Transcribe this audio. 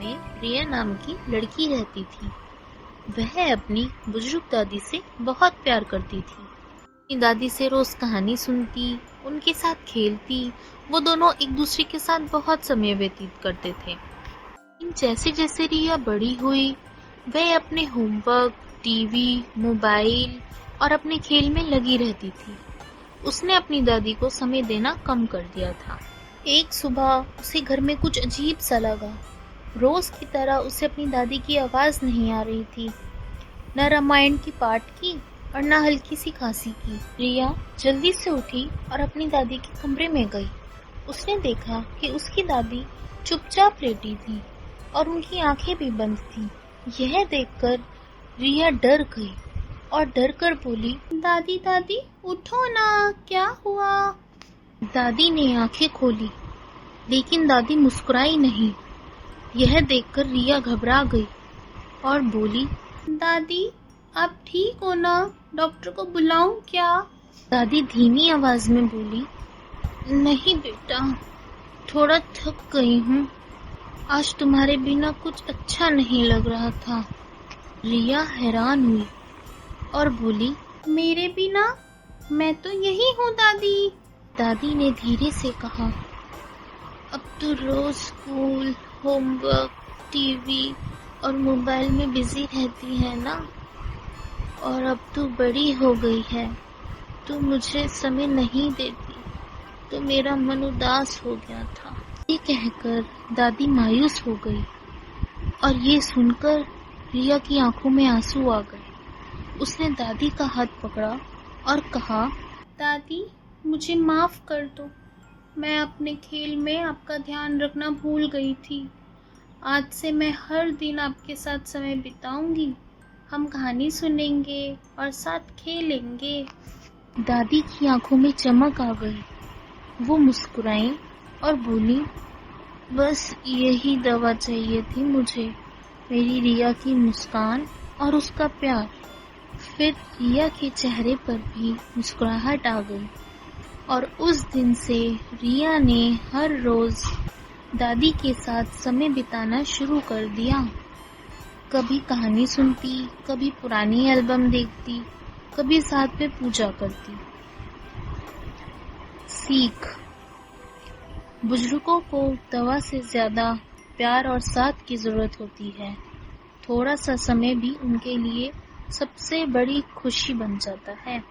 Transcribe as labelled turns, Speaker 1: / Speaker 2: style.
Speaker 1: में रिया नाम की लड़की रहती थी। वह अपनी बुजुर्ग दादी से बहुत प्यार करती थी। अपनी दादी से रोज कहानी सुनती, उनके साथ खेलती। वो दोनों एक दूसरे के साथ बहुत समय व्यतीत करते थे। लेकिन जैसे जैसे रिया बड़ी हुई, वह अपने होमवर्क, टीवी, मोबाइल और अपने खेल में लगी रहती थी। उसने अपनी दादी को समय देना कम कर दिया था। एक सुबह उसे घर में कुछ अजीब सा लगा। रोज की तरह उसे अपनी दादी की आवाज नहीं आ रही थी, न रामायण की पाठ की और न हल्की सी खांसी की। रिया जल्दी से उठी और अपनी दादी के कमरे में गई। उसने देखा कि उसकी दादी चुपचाप लेटी थी और उनकी आंखें भी बंद थी। यह देखकर रिया डर गई और डर कर बोली, दादी दादी उठो ना, क्या हुआ? दादी ने आंखें खोली, लेकिन दादी मुस्कुराई नहीं। यह देखकर रिया घबरा गई और बोली, दादी आप ठीक हो ना? डॉक्टर को बुलाऊं क्या? दादी धीमी आवाज में बोली, नहीं बेटा, थोड़ा थक गई हूँ। आज तुम्हारे बिना कुछ अच्छा नहीं लग रहा था। रिया हैरान हुई और बोली, मेरे बिना? मैं तो यही हूँ दादी। दादी ने धीरे से कहा, अब तो रोज स्कूल, होमवर्क, टीवी और मोबाइल में बिजी रहती है ना, और अब तू बड़ी हो गई है तो मुझे समय नहीं देती, तो मेरा मन उदास हो गया था। ये कहकर दादी मायूस हो गई और ये सुनकर रिया की आंखों में आंसू आ गए। उसने दादी का हाथ पकड़ा और कहा, दादी मुझे माफ कर दो, मैं अपने खेल में आपका ध्यान रखना भूल गई थी। आज से मैं हर दिन आपके साथ समय बिताऊंगी। हम कहानी सुनेंगे और साथ खेलेंगे। दादी की आंखों में चमक आ गई। वो मुस्कुराई और बोली, बस यही दवा चाहिए थी मुझे, मेरी रिया की मुस्कान और उसका प्यार। फिर रिया के चेहरे पर भी मुस्कुराहट आ गई और उस दिन से रिया ने हर रोज दादी के साथ समय बिताना शुरू कर दिया। कभी कहानी सुनती, कभी पुरानी एल्बम देखती, कभी साथ में पूजा करती। सीख: बुजुर्गों को दवा से ज्यादा प्यार और साथ की जरूरत होती है। थोड़ा सा समय भी उनके लिए सबसे बड़ी खुशी बन जाता है।